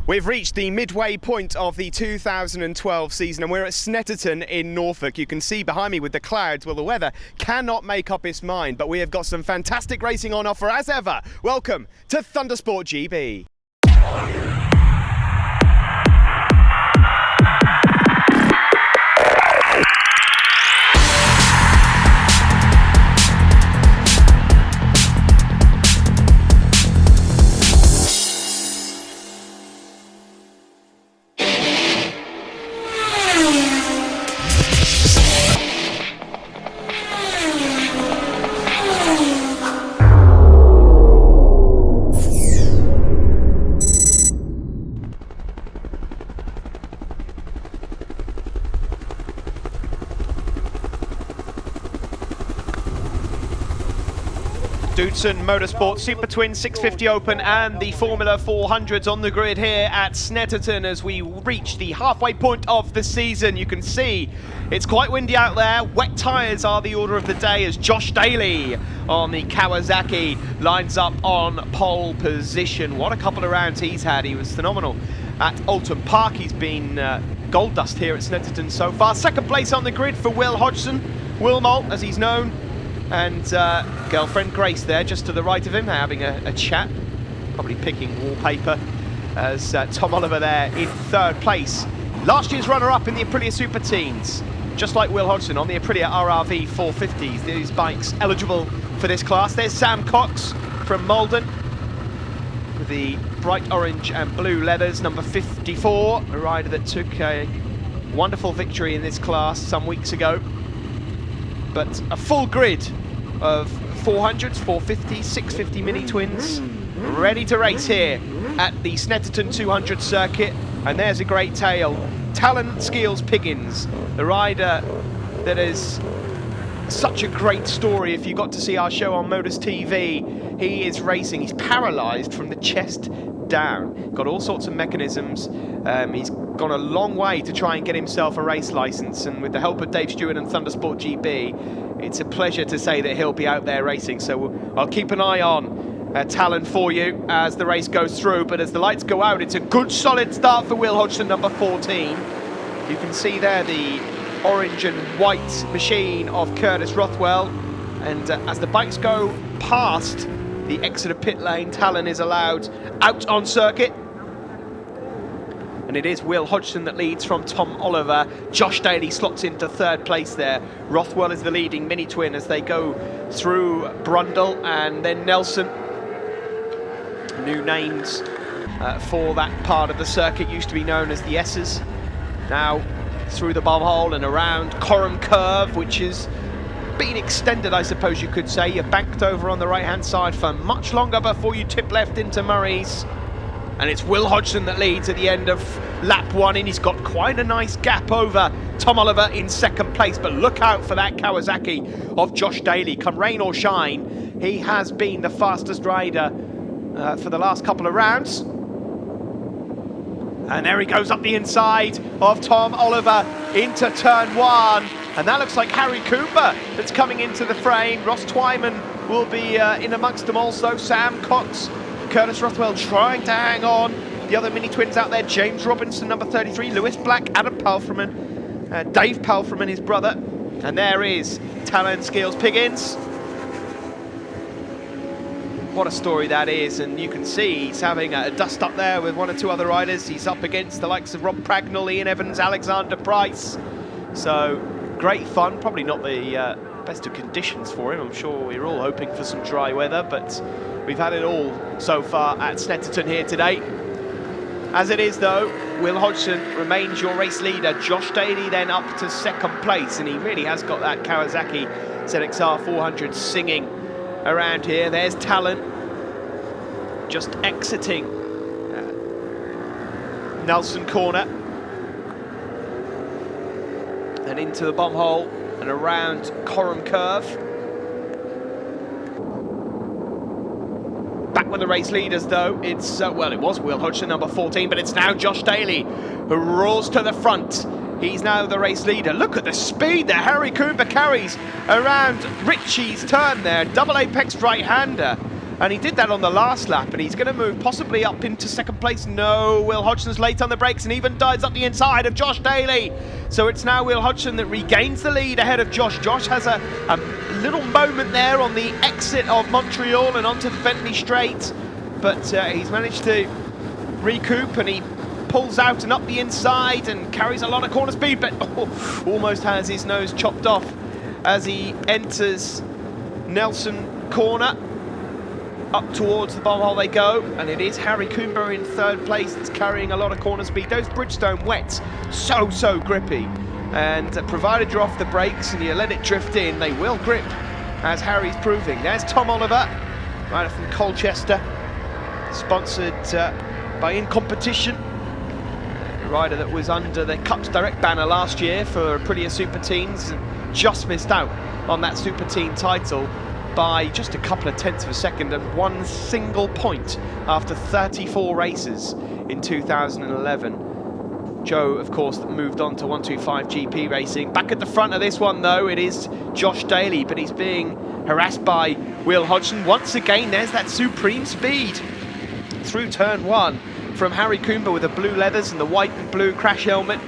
We've reached the midway point of the 2012 season and we're at Snetterton in Norfolk. You can see behind me with the clouds, well, the weather cannot make up its mind, but we have got some fantastic racing on offer as ever. Welcome to ThundersportGB. Doodson Motorsport Supertwins 650 Open and the Formula 400s on the grid here at Snetterton as we reach the halfway point of the season. You can see it's quite windy out there. Wet tyres are the order of the day as Josh Daly on the Kawasaki lines up on pole position. What a couple of rounds he's had. He was phenomenal at Alton Park. He's been gold dust here at Snetterton so far. Second place on the grid for Will Hodgson, Wilmot as he's known. And girlfriend Grace there just to the right of him, having a chat, probably picking wallpaper, as Tom Oliver there in third place. Last year's runner-up in the Aprilia Super Teens, just like Will Hodgson on the Aprilia RRV 450s. These bikes eligible for this class. There's Sam Cox from Malden with the bright orange and blue leathers, number 54, a rider that took a wonderful victory in this class some weeks ago. But a full grid of 400s, 450s, 650 mini twins ready to race here at the Snetterton 200 circuit. And there's a great tale. Talon Skeels Piggins, the rider that is such a great story. If you got to see our show on Motors TV, he is racing. He's paralysed from the chest down. Got all sorts of mechanisms. He's gone a long way to try and get himself a race licence, and with the help of Dave Stewart and ThundersportGB, it's a pleasure to say that he'll be out there racing. So I'll keep an eye on Talon for you as the race goes through, but as the lights go out, it's a good solid start for Will Hodgson, number 14. You can see there the orange and white machine of Curtis Rothwell, and as the bikes go past the Exeter pit lane, Talon is allowed out on circuit. And it is Will Hodgson that leads from Tom Oliver. Josh Daly slots into third place there. Rothwell is the leading mini twin as they go through Brundle and then Nelson. New names for that part of the circuit, used to be known as the S's. Now through the bomb hole and around Coram Curve, which has been extended, I suppose you could say. You're banked over on the right-hand side for much longer before you tip left into Murray's. And it's Will Hodgson that leads at the end of lap one, and he's got quite a nice gap over Tom Oliver in second place. But look out for that Kawasaki of Josh Daly. Come rain or shine, he has been the fastest rider for the last couple of rounds. And there he goes up the inside of Tom Oliver into turn one. And that looks like Harry Cooper that's coming into the frame. Ross Twyman will be in amongst them also. Sam Cox, Curtis Rothwell trying to hang on. The other mini twins out there, James Robinson, number 33, Lewis Black, Adam Palfreman, Dave Palfreman, his brother. And there is Talon Skeels Piggins. What a story that is, and you can see he's having a dust up there with one or two other riders. He's up against the likes of Rob Pragnell, Ian Evans, Alexander Price. So great fun, probably not the best of conditions for him. I'm sure we're all hoping for some dry weather, but we've had it all so far at Snetterton here today. As it is though, Will Hodgson remains your race leader. Josh Daly then up to second place, and he really has got that Kawasaki ZXR 400 singing around here. There's Talon just exiting Nelson Corner and into the bomb hole and around Coram Curve. Back with the race leaders though, it's, well, it was Will Hodgson, number 14, but it's now Josh Daly who roars to the front. He's now the race leader. Look at the speed that Harry Cooper carries around Ritchie's turn there. Double apex right-hander. And he did that on the last lap, and he's going to move possibly up into second place. No, Will Hodgson's late on the brakes and even dives up the inside of Josh Daly. So it's now Will Hodgson that regains the lead ahead of Josh. Josh has a little moment there on the exit of Montreal and onto the Bentley Straight, but he's managed to recoup, and he pulls out and up the inside and carries a lot of corner speed, but almost has his nose chopped off as he enters Nelson Corner. Up towards the bomb hole they go, and it is Harry Coomber in third place that's carrying a lot of corner speed. Those Bridgestone wets, so grippy, and provided you're off the brakes and you let it drift in, they will grip, as Harry's proving. There's Tom Oliver, rider from Colchester, sponsored by In Competition, a rider that was under the Cups Direct banner last year for Aprilia Super Teens, and just missed out on that Super Teen title by just a couple of tenths of a second and one single point after 34 races in 2011. Joe, of course, that moved on to 125 GP racing. Back at the front of this one, though, it is Josh Daly, but he's being harassed by Will Hodgson. Once again, there's that supreme speed through turn one from Harry Coomber with the blue leathers and the white and blue crash helmet.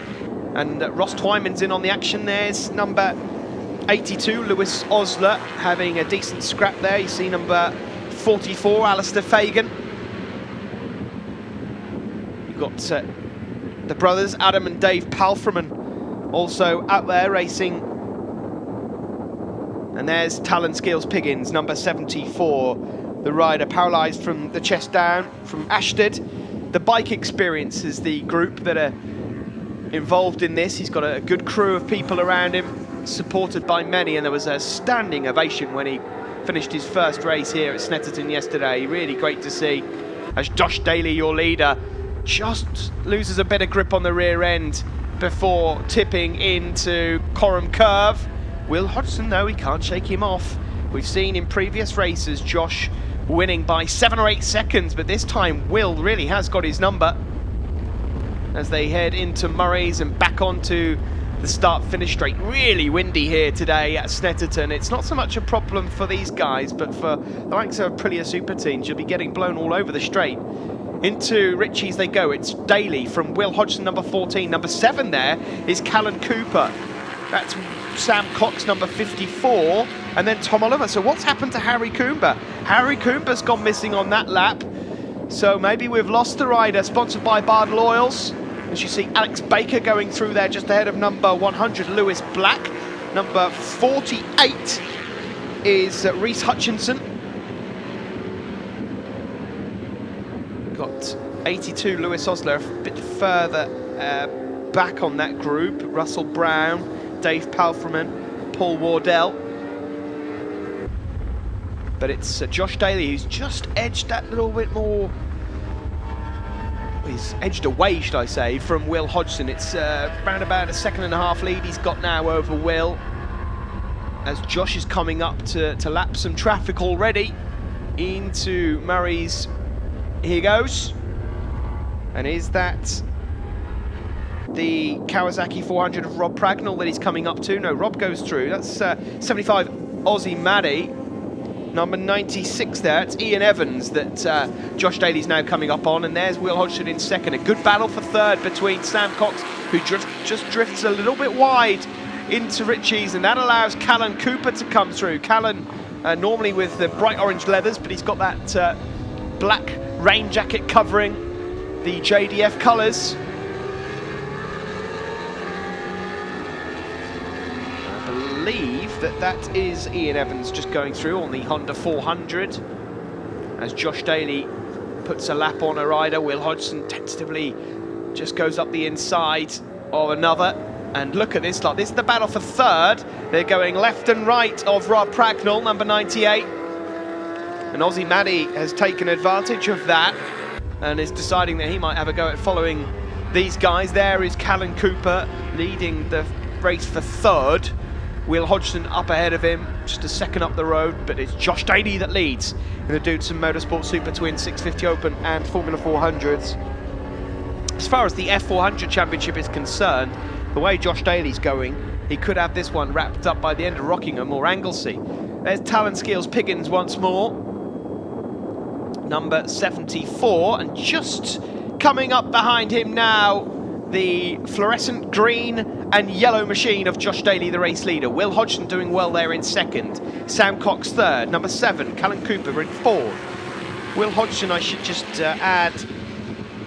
And Ross Twyman's in on the action. There's number 82, Lewis Osler, having a decent scrap there. You see number 44, Alistair Fagan. You've got the brothers, Adam and Dave Palfreman, also out there racing. And there's Talon Skills Piggins, number 74, the rider paralysed from the chest down, from Ashted. The Bike Experience is the group that are involved in this. He's got a good crew of people around him, supported by many, and there was a standing ovation when he finished his first race here at Snetterton yesterday. Really great to see, as Josh Daly, your leader, just loses a bit of grip on the rear end before tipping into Coram Curve. Will Hodgson, though, he can't shake him off. We've seen in previous races Josh winning by 7 or 8 seconds, but this time Will really has got his number as they head into Murray's and back onto the start-finish straight. Really windy here today at Snetterton. It's not so much a problem for these guys, but for the likes of Aprilia Super Teens, you'll be getting blown all over the straight. Into Ritchie's they go. It's Daly from Will Hodgson, number 14. Number 7 there is Callan Cooper. That's Sam Cox, number 54. And then Tom Oliver. So what's happened to Harry Coomber? Harry Coomber's gone missing on that lap. So maybe we've lost the rider, sponsored by Bardell Oils. As you see, Alex Baker going through there just ahead of number 100, Lewis Black. Number 48 is Reese Hutchinson. Got 82, Lewis Osler, a bit further back on that group. Russell Brown, Dave Palfreman, Paul Wardell. But it's Josh Daly who's just edged that little bit more. He's edged away, should I say, from Will Hodgson. It's around about a 1.5 second lead he's got now over Will, as Josh is coming up to lap some traffic already into Murray's. Here he goes. And is that the Kawasaki 400 of Rob Pragnell that he's coming up to? No, Rob goes through. That's 75 Aussie Maddie. Number 96 there, it's Ian Evans that Josh Daly's now coming up on, and there's Will Hodgson in second. A good battle for third between Sam Cox, who just drifts a little bit wide into Ritchie's, and that allows Callan Cooper to come through. Callan normally with the bright orange leathers, but he's got that black rain jacket covering the JDF colours. I believe that is Ian Evans just going through on the Honda 400 as Josh Daly puts a lap on a rider. Will Hodgson tentatively just goes up the inside of another, and look at this lot. This is the battle for third. They're going left and right of Rob Pragnell, number 98, and Aussie Maddie has taken advantage of that and is deciding that he might have a go at following these guys. There is Callan Cooper leading the race for third. Will Hodgson up ahead of him, just a second up the road, but it's Josh Daly that leads in the Doodson Motorsport Supertwins 650 Open and Formula 400s. As far as the F400 Championship is concerned, the way Josh Daly's going, he could have this one wrapped up by the end of Rockingham or Anglesey. There's Talon Skills Piggins once more. number 74, and just coming up behind him now, the fluorescent green and yellow machine of Josh Daly, the race leader. Will Hodgson doing well there in second. Sam Cox third. Number 7, Callum Cooper in fourth. Will Hodgson, I should just add,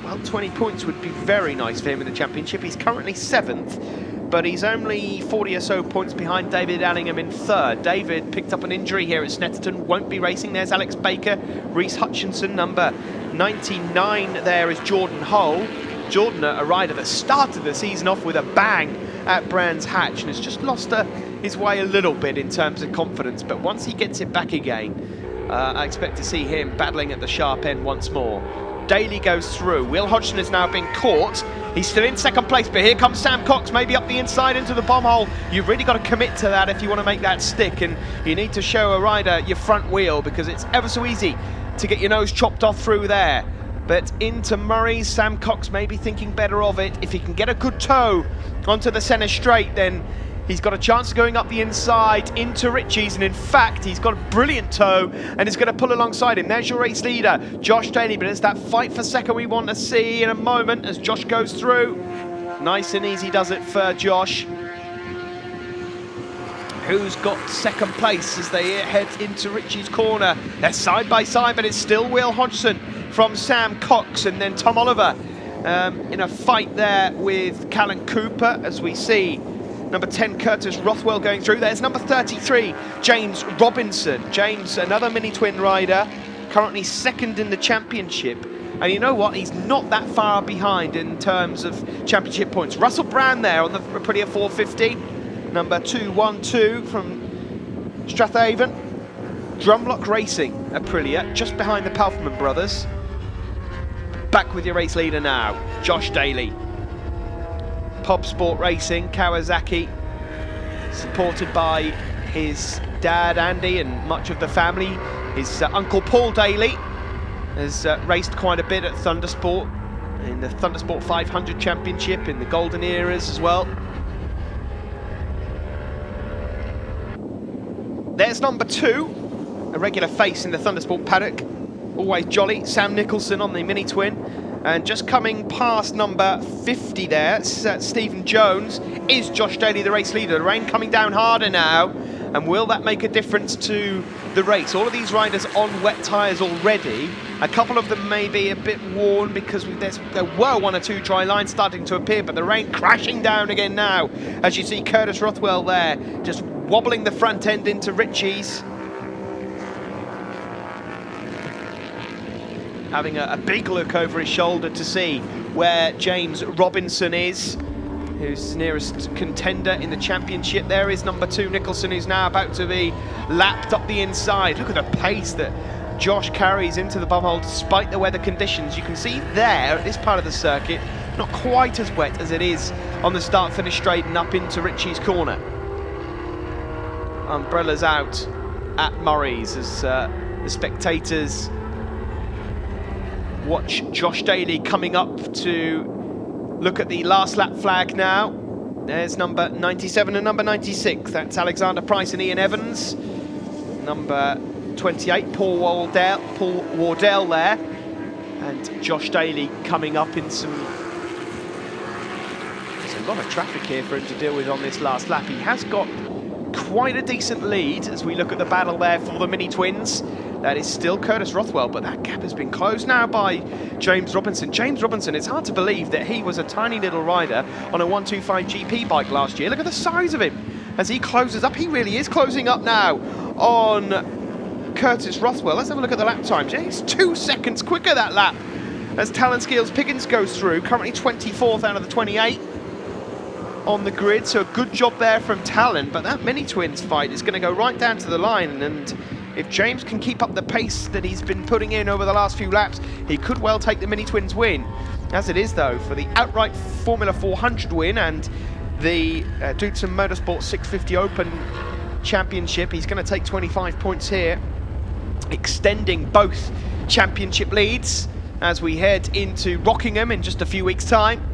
well, 20 points would be very nice for him in the championship. He's currently 7th, but he's only 40 or so points behind David Allingham in third. David picked up an injury here at Snetterton, won't be racing. There's Alex Baker, Reese Hutchinson, number 99 there is Jordan Hull. Jordan, a rider that started the season off with a bang at Brands Hatch and has just lost his way a little bit in terms of confidence, but once he gets it back again, I expect to see him battling at the sharp end once more. Daly goes through. Will Hodgson has now been caught. He's still in second place, but here comes Sam Cox, maybe up the inside into the bomb hole. You've really got to commit to that if you want to make that stick, and you need to show a rider your front wheel, because it's ever so easy to get your nose chopped off through there. But into Murray's, Sam Cox may be thinking better of it. If he can get a good toe onto the centre straight, then he's got a chance of going up the inside into Ritchie's, and in fact, he's got a brilliant toe and is going to pull alongside him. There's your race leader, Josh Daly, but it's that fight for second we want to see in a moment as Josh goes through. Nice and easy does it for Josh, who's got second place as they head into Ritchie's corner. They're side by side, but it's still Will Hodgson from Sam Cox, and then Tom Oliver in a fight there with Callum Cooper, as we see number 10 Curtis Rothwell going through. There's number 33 James Robinson. James, another mini-twin rider, currently second in the championship, and you know what, he's not that far behind in terms of championship points. Russell Brand there on the Aprilia 450, number 212 from Strathaven. Drumlock Racing Aprilia, just behind the Palfman brothers. Back with your race leader now, Josh Daly. Pop Sport Racing, Kawasaki, supported by his dad Andy and much of the family. His uncle Paul Daly has raced quite a bit at Thundersport, in the Thundersport 500 Championship, in the golden eras as well. There's number 2, a regular face in the Thundersport paddock, always jolly, Sam Nicholson on the mini-twin. And just coming past number 50 there, Stephen Jones, is Josh Daly, the race leader. The rain coming down harder now, and will that make a difference to the race? All of these riders on wet tyres already. A couple of them may be a bit worn because there were 1 or 2 dry lines starting to appear, but the rain crashing down again now, as you see Curtis Rothwell there, just wobbling the front end into Ritchie's. Having a big look over his shoulder to see where James Robinson is, who's nearest contender in the championship. There is number 2 Nicholson, who's now about to be lapped up the inside. Look at the pace that Josh carries into the bum hole despite the weather conditions. You can see there at this part of the circuit, not quite as wet as it is on the start finish straight and up into Ritchie's corner. Umbrellas out at Murray's as the spectators watch Josh Daly coming up to look at the last lap flag now. There's number 97 and number 96. That's Alexander Price and Ian Evans. Number 28, Paul Wardell there. And Josh Daly coming up in some... There's a lot of traffic here for him to deal with on this last lap. He has got quite a decent lead as we look at the battle there for the mini-twins. That is still Curtis Rothwell, but that gap has been closed now by James Robinson. James Robinson, it's hard to believe that he was a tiny little rider on a 125 GP bike last year. Look at the size of him as he closes up. He really is closing up now on Curtis Rothwell. Let's have a look at the lap times. Yeah, he's 2 seconds quicker that lap as Talon Skills Piggins goes through, currently 24th out of the 28 on the grid, so a good job there from Talon, but that mini-twins fight is going to go right down to the line, and if James can keep up the pace that he's been putting in over the last few laps, he could well take the mini-twins win. As it is, though, for the outright Formula 400 win and the Doodson Motorsport 650 Open Championship, he's going to take 25 points here, extending both championship leads as we head into Rockingham in just a few weeks' time.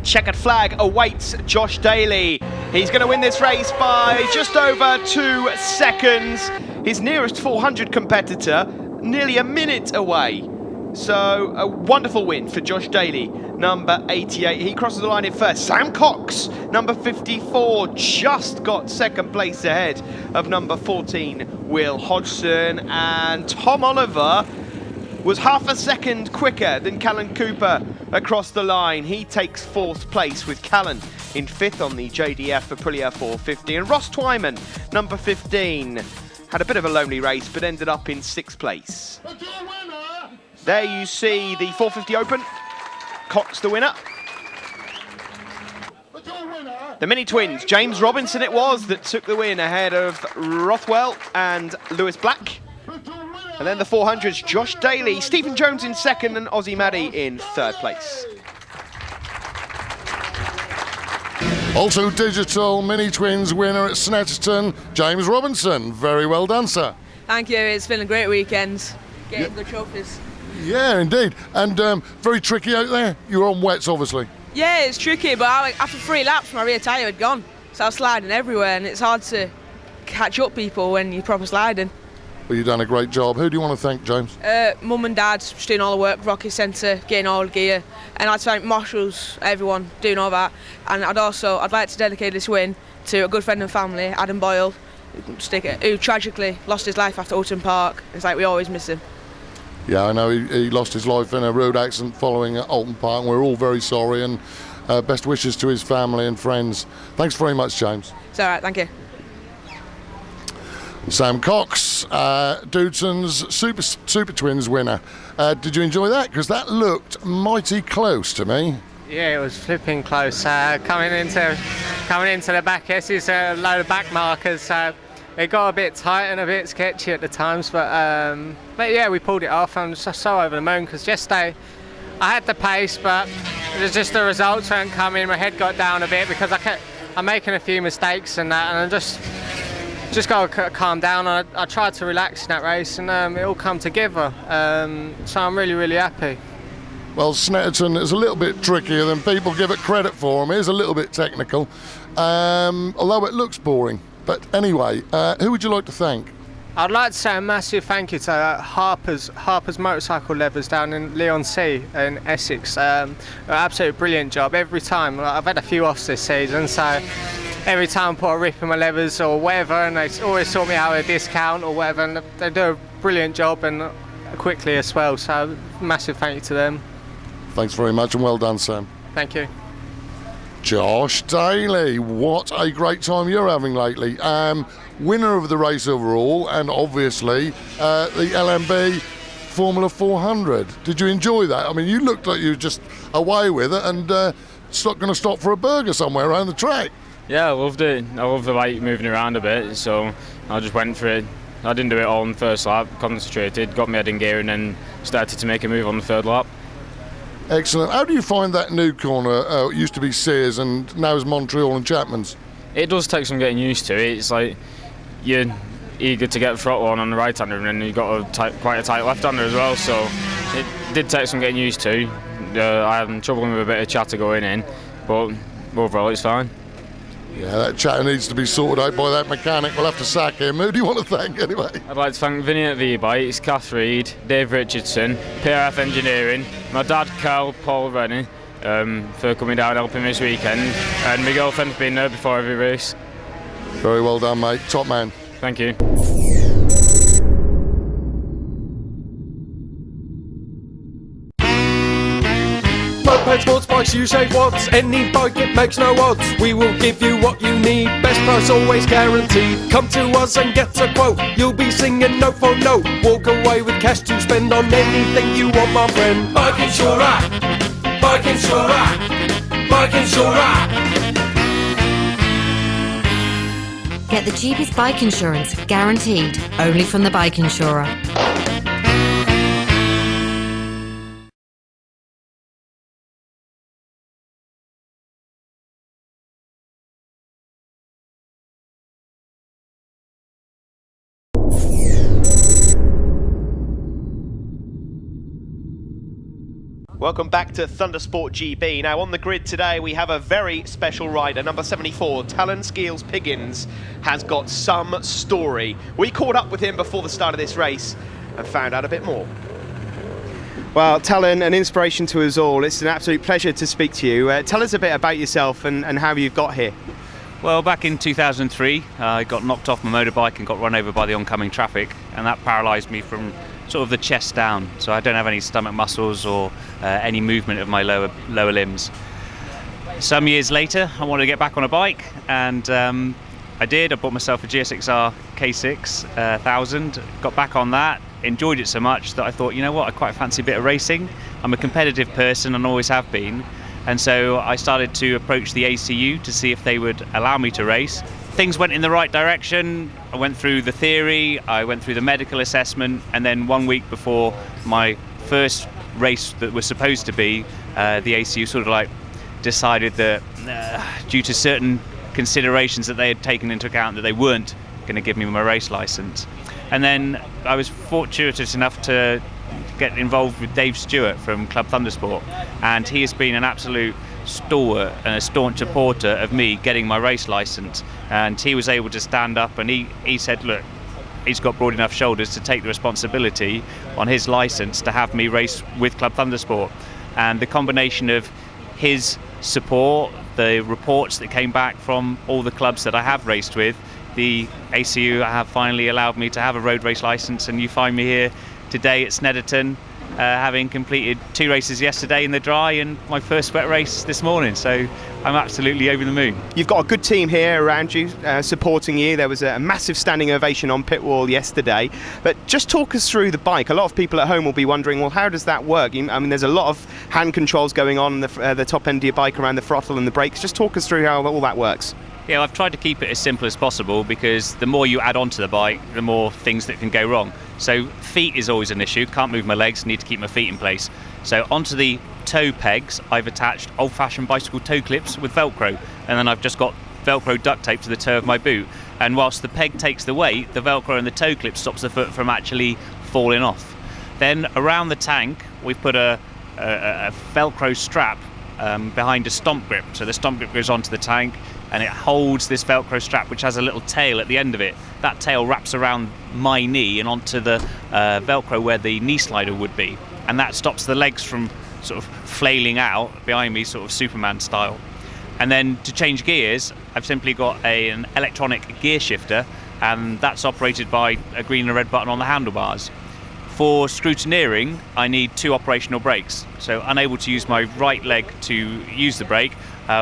Checkered flag awaits Josh Daly. He's going to win this race by just over 2 seconds. His nearest 400 competitor, nearly a minute away. So a wonderful win for Josh Daly, number 88. He crosses the line in first. Sam Cox, number 54, just got second place ahead of number 14, Will Hodgson. And Tom Oliver was half a second quicker than Callan Cooper across the line. He takes fourth place with Callan in fifth on the JDF Aprilia 450. And Ross Twyman, number 15, had a bit of a lonely race but ended up in sixth place. There you see the 450 Open. Cox the winner. The mini twins, James Robinson it was that took the win ahead of Rothwell and Lewis Black. And then the 400s, Josh Daly, Stephen Jones in second and Ozzy Maddy in third place. Also digital mini twins winner at Snetterton, James Robinson. Very well done, sir. Thank you, it's been a great weekend, getting good trophies. Yeah, indeed. And very tricky out there. You were on wets, obviously. Yeah, it's tricky, but after 3 laps, my rear tyre had gone. So I was sliding everywhere, and it's hard to catch up people when you're proper sliding. Well, you've done a great job. Who do you want to thank, James? Mum and Dad, just doing all the work, Rocket Centre, getting all the gear. And I'd thank marshals, everyone, doing all that. And I'd like to dedicate this win to a good friend and family, Adam Boyle, who tragically lost his life after Alton Park. It's like we always miss him. Yeah, I know he lost his life in a road accident following Alton Park. We're all very sorry, and best wishes to his family and friends. Thanks very much, James. It's all right, thank you. Sam Cox, Doodson's Supertwins winner. Did you enjoy that? Because that looked mighty close to me. Yeah, it was flipping close. Coming into the back, this is a load of back markers. So it got a bit tight and a bit sketchy at the times, but yeah, we pulled it off. I'm just so over the moon because yesterday I had the pace, but it was just the results weren't coming. My head got down a bit because I'm making a few mistakes and that, and I just got to calm down. I tried to relax in that race, and it all come together. So I'm really, really happy. Well, Snetterton is a little bit trickier than people give it credit for. It is a little bit technical, although it looks boring. But anyway, who would you like to thank? I'd like to say a massive thank you to Harper's Motorcycle Levers down in Leigh-on-Sea in Essex. An absolutely brilliant job every time. I've had a few offs this season, so every time I put a rip in my levers or whatever, and they always sort me out a discount or whatever, and they do a brilliant job and quickly as well. So massive thank you to them. Thanks very much and well done, Sam. Thank you. Josh Daly, what a great time you're having lately. Winner of the race overall, and obviously the LMB Formula 400. Did you enjoy that? I mean, you looked like you were just away with it and going to stop for a burger somewhere around the track. Yeah, I loved it. I love the bike moving around a bit, so I just went for it. I didn't do it all on the first lap, concentrated, got my head in gear, and then started to make a move on the third lap. Excellent. How do you find that new corner? It used to be Sears and now is Montreal and Chapman's. It does take some getting used to. It's like you're eager to get the throttle on the right-hander, and then you've got quite a tight left-hander as well, so it did take some getting used to. I had trouble with a bit of chatter going in, but overall it's fine. Yeah, that chatter needs to be sorted out by that mechanic. We'll have to sack him. Who do you want to thank anyway? I'd like to thank Vinny at V-Bikes, Kath Reed, Dave Richardson, PRF Engineering, my dad Carl, Paul Rennie, for coming down and helping me this weekend, and my girlfriend's been there before every race. Very well done, mate. Top man. Thank you. Moped, sports bikes, you save watts. Any bike, it makes no odds. We will give you what you need. Best price always guaranteed. Come to us and get a quote. You'll be singing note for note. Walk away with cash to spend on anything you want, my friend. Bike Insurer, Bike Insurer, Bike Insurer. Get the cheapest bike insurance, guaranteed, only from the Bike Insurer. Welcome back to ThundersportGB. Now on the grid today we have a very special rider, number 74, Talon Skeels Piggins, has got some story. We caught up with him before the start of this race and found out a bit more. Well, Talon, an inspiration to us all. It's an absolute pleasure to speak to you. Tell us a bit about yourself and how you've got here. Well, back in 2003, I got knocked off my motorbike and got run over by the oncoming traffic, and that paralysed me from sort of the chest down. So I don't have any stomach muscles or any movement of my lower limbs. Some years later, I wanted to get back on a bike, and I did. I bought myself a GSXR K6 1000, got back on that, enjoyed it so much that I thought, you know what, I quite fancy a bit of racing. I'm a competitive person and always have been. And so I started to approach the ACU to see if they would allow me to race. Things went in the right direction. I went through the theory, I went through the medical assessment, and then 1 week before my first race that was supposed to be, the ACU sort of like decided that due to certain considerations that they had taken into account, that they weren't going to give me my race license. And then I was fortuitous enough to get involved with Dave Stewart from Club Thundersport, and he has been an absolute stalwart and a staunch supporter of me getting my race license. And he was able to stand up, and he said, look, he's got broad enough shoulders to take the responsibility on his license to have me race with Club Thundersport. And the combination of his support, the reports that came back from all the clubs that I have raced with, the ACU have finally allowed me to have a road race license, and you find me here today at Snetterton, having completed 2 races yesterday in the dry and my first wet race this morning, so I'm absolutely over the moon. You've got a good team here around you, supporting you. There was a massive standing ovation on pit wall yesterday, but just talk us through the bike. A lot of people at home will be wondering, well, how does that work? I mean, there's a lot of hand controls going on the top end of your bike around the throttle and the brakes. Just talk us through how all that works. Yeah, I've tried to keep it as simple as possible, because the more you add onto the bike, the more things that can go wrong. So feet is always an issue. Can't move my legs, need to keep my feet in place. So onto the toe pegs, I've attached old-fashioned bicycle toe clips with Velcro, and then I've just got Velcro duct tape to the toe of my boot. And whilst the peg takes the weight, the Velcro and the toe clip stops the foot from actually falling off. Then around the tank, we've put a Velcro strap behind a stomp grip. So the stomp grip goes onto the tank, and it holds this Velcro strap, which has a little tail at the end of it. That tail wraps around my knee and onto the Velcro where the knee slider would be, and that stops the legs from sort of flailing out behind me, sort of Superman style. And then to change gears, I've simply got an electronic gear shifter, and that's operated by a green and red button on the handlebars. For scrutineering, I need 2 operational brakes. So unable to use my right leg to use the brake,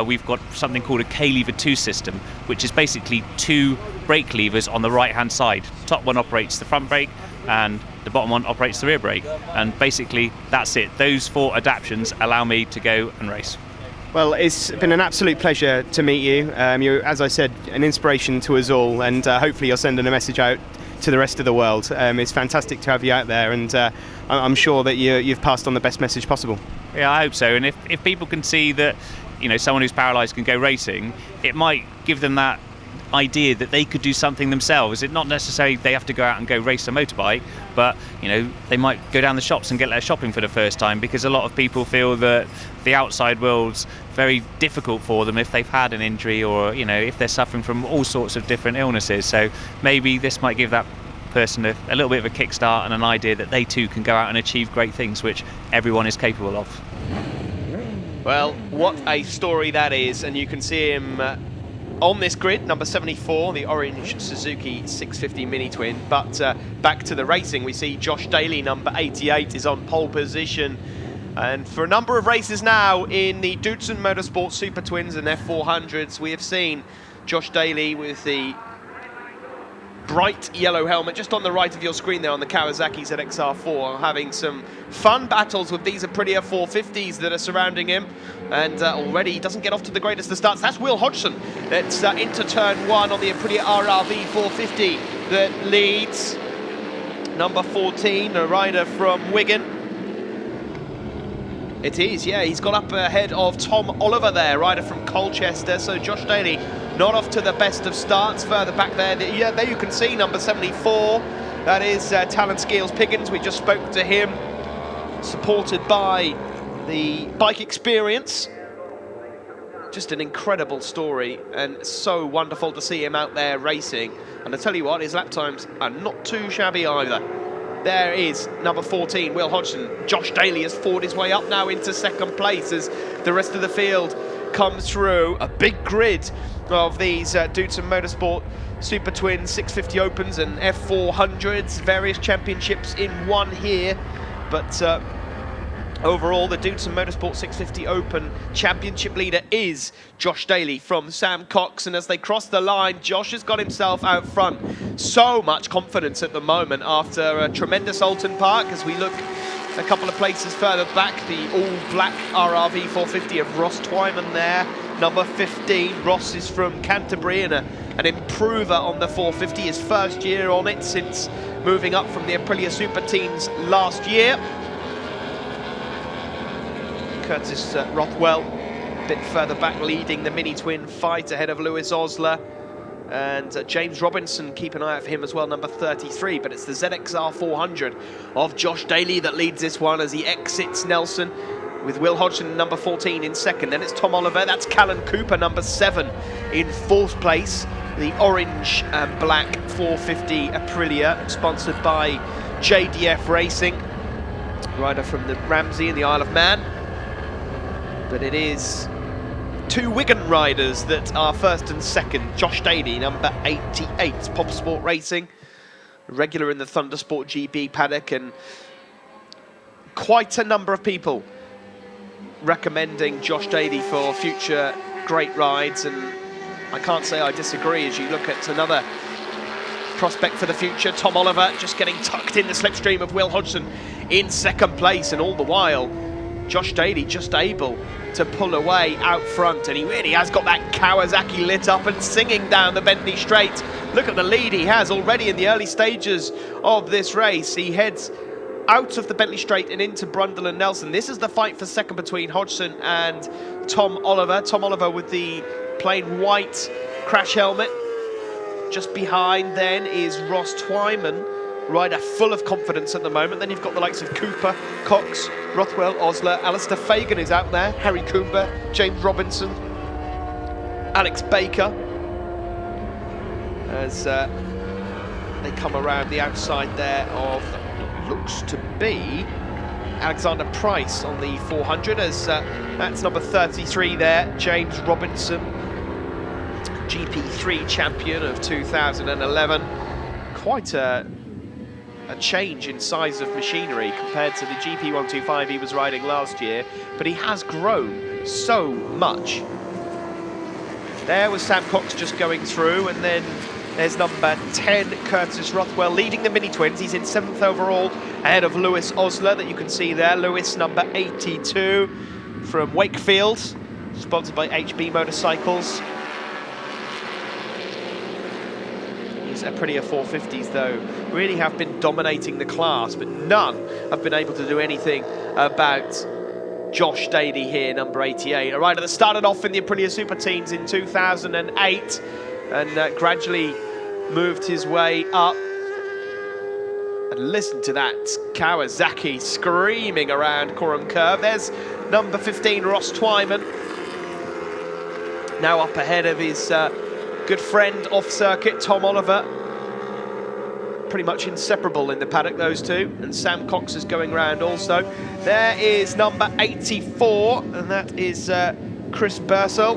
we've got something called a K-lever 2 system, which is basically 2 brake levers on the right hand side. Top one operates the front brake and the bottom one operates the rear brake. And basically that's it. Those 4 adaptations allow me to go and race. Well, it's been an absolute pleasure to meet you. You're, as I said, an inspiration to us all, and hopefully you're sending a message out to the rest of the world. It's fantastic to have you out there, and I'm sure that you've passed on the best message possible. Yeah, I hope so. And if people can see that, you know, someone who's paralysed can go racing, it might give them that idea that they could do something themselves. It's not necessarily they have to go out and go race a motorbike, but you know, they might go down the shops and get their shopping for the first time, because a lot of people feel that the outside world's very difficult for them if they've had an injury, or you know, if they're suffering from all sorts of different illnesses. So maybe this might give that person a little bit of a kickstart and an idea that they too can go out and achieve great things, which everyone is capable of. Well, what a story that is, and you can see him on this grid, number 74, the orange Suzuki 650 mini twin. But back to the racing, we see Josh Daly, number 88, is on pole position. And for a number of races now in the Doodson Motorsport Supertwins and F400s, we have seen Josh Daly with the bright yellow helmet just on the right of your screen there on the Kawasaki ZX-R4, having some fun battles with these Aprilia 450s that are surrounding him, and already he doesn't get off to the greatest of starts. That's Will Hodgson that's into turn 1 on the Aprilia RRV 450 that leads. Number 14, a rider from Wigan. It is, yeah, he's got up ahead of Tom Oliver there, rider from Colchester. So Josh Daly not off to the best of starts. Further back there, yeah, there you can see number 74. That is Talon Skeels Piggins. We just spoke to him, supported by the Bike Experience. Just an incredible story, and so wonderful to see him out there racing. And I tell you what, his lap times are not too shabby either. There is number 14, Will Hodgson. Josh Daly has fought his way up now into second place as the rest of the field comes through. A big grid of these Doodson Motorsport Supertwins 650 Opens and F400s, various championships in one here. But overall, the Doodson Motorsport 650 Open Championship leader is Josh Daly from Sam Cox, and as they cross the line, Josh has got himself out front. So much confidence at the moment after a tremendous Alton Park. As we look a couple of places further back, the all-black RRV 450 of Ross Twyman there, number 15. Ross is from Canterbury and an improver on the 450, his first year on it since moving up from the Aprilia Super Teams last year. Curtis Rothwell a bit further back, leading the mini-twin fight ahead of Lewis Osler. And James Robinson, keep an eye out for him as well, number 33. But it's the ZXR 400 of Josh Daly that leads this one as he exits Nelson, with Will Hodgson, number 14, in second. Then it's Tom Oliver, that's Callan Cooper, number 7, in fourth place. The orange and black 450 Aprilia, sponsored by JDF Racing. Rider from the Ramsey in the Isle of Man. But it is two Wigan riders that are first and second. Josh Daly, number 88, Pop Sport Racing, regular in the ThundersportGB paddock, and quite a number of people recommending Josh Daly for future great rides, and I can't say I disagree as you look at another prospect for the future. Tom Oliver just getting tucked in the slipstream of Will Hodgson in second place, and all the while Josh Daly just able to pull away out front, and he really has got that Kawasaki lit up and singing down the Bentley Straight. Look at the lead he has already in the early stages of this race. He heads out of the Bentley Straight and into Brundle and Nelson. This is the fight for second between Hodgson and Tom Oliver. Tom Oliver with the plain white crash helmet. Just behind then is Ross Twyman, rider full of confidence at the moment. Then you've got the likes of Cooper, Cox, Rothwell, Osler, Alistair Fagan is out there, Harry Coomber, James Robinson, Alex Baker, as they come around the outside there of what looks to be Alexander Price on the 400, as that's number 33 there, James Robinson, GP3 champion of 2011. Quite a change in size of machinery compared to the GP125 he was riding last year, but he has grown so much. There was Sam Cox just going through, and then there's number 10, Curtis Rothwell, leading the mini-twins. He's in 7th overall, ahead of Lewis Osler, that you can see there. Lewis, number 82, from Wakefield, sponsored by HB Motorcycles. Aprilia 450s, though, really have been dominating the class, but none have been able to do anything about Josh Daly here, number 88. A rider that started off in the Aprilia Super Teams in 2008 and gradually moved his way up. And listen to that Kawasaki screaming around Coram Curve. There's number 15, Ross Twyman, now up ahead of his good friend off circuit, Tom Oliver. Pretty much inseparable in the paddock, those two. And Sam Cox is going round also. There is number 84, and that is Chris Bursell.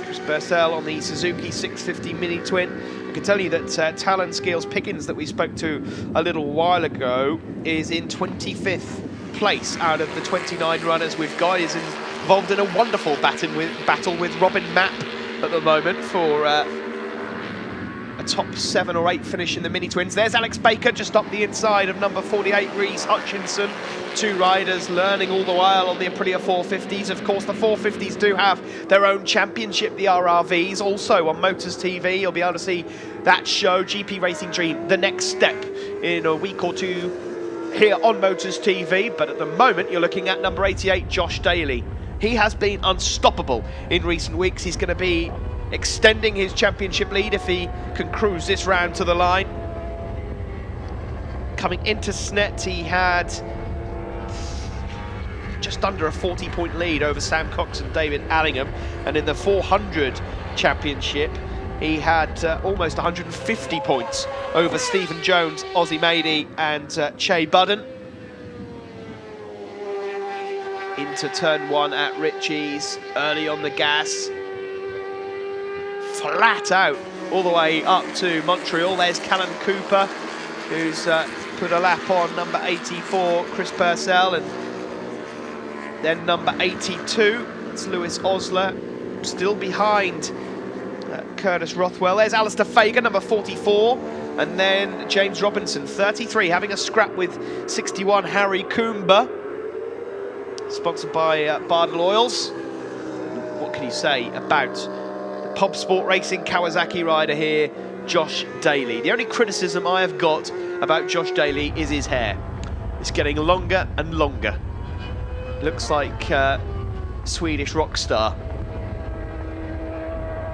Chris Bursell on the Suzuki 650 Mini Twin. I can tell you that Talon Scales Pickens, that we spoke to a little while ago, is in 25th place out of the 29 runners, with guys involved in a wonderful battle with Robin Mapp at the moment for a top 7 or 8 finish in the mini-twins. There's Alex Baker just up the inside of number 48, Reese Hutchinson. Two riders learning all the while on the Aprilia 450s. Of course, the 450s do have their own championship, the RRVs, also on Motors TV. You'll be able to see that show, GP Racing Dream, the next step, in a week or two here on Motors TV. But at the moment, you're looking at number 88, Josh Daly. He has been unstoppable in recent weeks. He's going to be extending his championship lead if he can cruise this round to the line. Coming into Snet, he had just under a 40-point lead over Sam Cox and David Allingham, and in the 400 championship He had almost 150 points over Stephen Jones, Ozzy Mady and Che Budden. Into turn 1 at Ritchie's, early on the gas. Flat out all the way up to Montreal. There's Callan Cooper, who's put a lap on number 84, Chris Purcell, and then number 82, it's Lewis Osler, still behind Curtis Rothwell. There's Alistair Fagan, number 44, and then James Robinson, 33, having a scrap with 61, Harry Coomber. Sponsored by Bardell Oils. What can you say about the pub sport racing Kawasaki rider here, Josh Daly? The only criticism I have got about Josh Daly is his hair. It's getting longer and longer. Looks like Swedish rock star.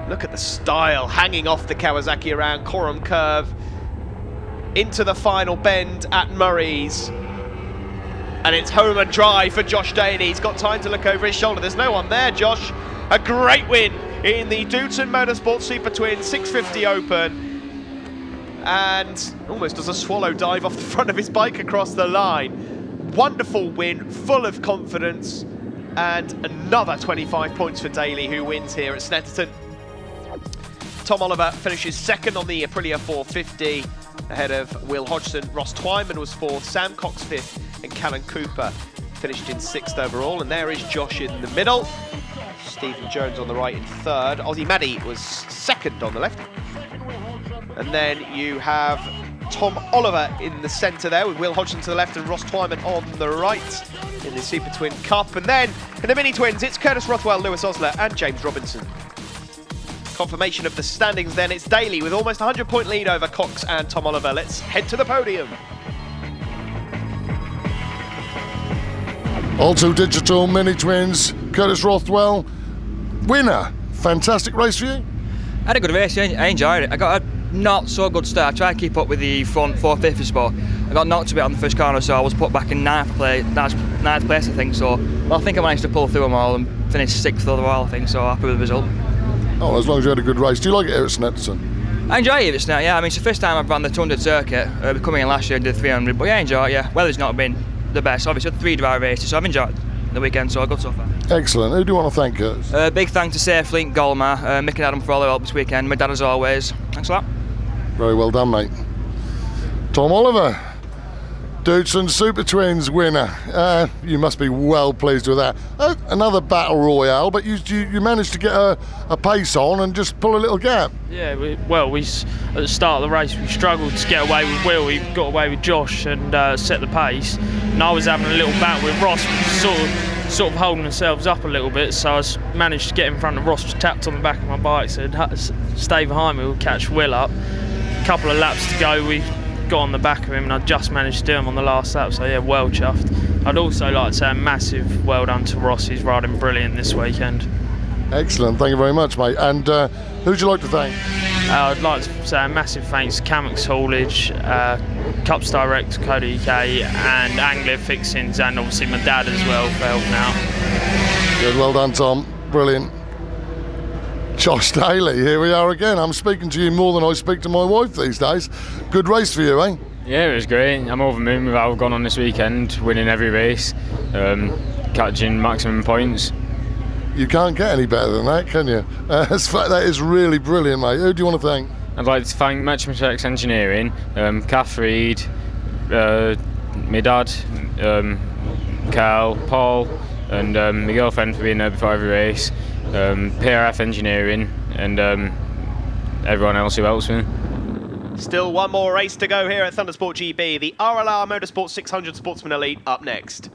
Look at the style hanging off the Kawasaki around Coram Curve into the final bend at Murray's. And it's home and dry for Josh Daly. He's got time to look over his shoulder. There's no one there, Josh. A great win in the Doodson Motorsport Supertwins 650 Open. And almost does a swallow dive off the front of his bike across the line. Wonderful win, full of confidence. And another 25 points for Daly, who wins here at Snetterton. Tom Oliver finishes second on the Aprilia 450. Ahead of Will Hodgson. Ross Twyman was fourth, Sam Cox fifth, and Callan Cooper finished in sixth overall. And there is Josh in the middle. Stephen Jones on the right in third. Ozzy Mady was second on the left. And then you have Tom Oliver in the centre there, with Will Hodgson to the left and Ross Twyman on the right in the Super Twin Cup. And then in the Mini Twins, it's Curtis Rothwell, Lewis Osler and James Robinson. Confirmation of the standings then, it's Daly with almost a 100-point lead over Cox and Tom Oliver. Let's head to the podium. Also Digital Mini Twins, Curtis Rothwell, winner. Fantastic race for you? I had a good race, I enjoyed it. I got a not so good start. I tried to keep up with the front 450 spot. I got knocked a bit on the first corner, so I was put back in ninth place, I think. So well, I think I managed to pull through them all and finish sixth overall, I think, so happy with the result. Oh, as long as you had a good race. Do you like it here at Snetterton? I enjoy it now, yeah. I mean, it's the first time I've run the 200 circuit. Coming in last year and did 300, but yeah, I enjoy it, yeah. Weather's not been the best, obviously, 3 dry races, so I've enjoyed the weekend, so good so far. Excellent. Who do you want to thank, Curtis? Big thank to Sarah Flink, Golmar, Mick and Adam for all their help this weekend. My dad as always. Thanks a lot. Very well done, mate. Tom Oliver, Doodson Supertwins winner. You must be well pleased with that. Another battle royale, but you managed to get a pace on and just pull a little gap. Yeah, we at the start of the race we struggled to get away with Will. We got away with Josh and set the pace. And I was having a little battle with Ross, sort of holding ourselves up a little bit. So I managed to get in front of Ross, just tapped on the back of my bike, said stay behind me, we'll catch Will up. A couple of laps to go, we got on the back of him and I just managed to do him on the last lap, so yeah, well chuffed. I'd also like to say a massive well done to Ross, he's riding brilliant this weekend. Excellent, thank you very much, mate. And who'd you like to thank? I'd like to say a massive thanks to Camex Haulage, Cups Direct, Coda UK and Anglia Fixings, and obviously my dad as well for helping out. Good, well done, Tom, brilliant. Josh Daly, here we are again. I'm speaking to you more than I speak to my wife these days. Good race for you, eh? Yeah, it was great. I'm over the moon with how I've gone on this weekend, winning every race, catching maximum points. You can't get any better than that, can you? That is really brilliant, mate. Who do you want to thank? I'd like to thank Metrometrics Engineering, Kath Reed, my dad, Carl, Paul, and my girlfriend for being there before every race. PRF Engineering and everyone else who helps me. Still one more race to go here at ThundersportGB. The RLR Motorsport 600 Sportsman Elite up next.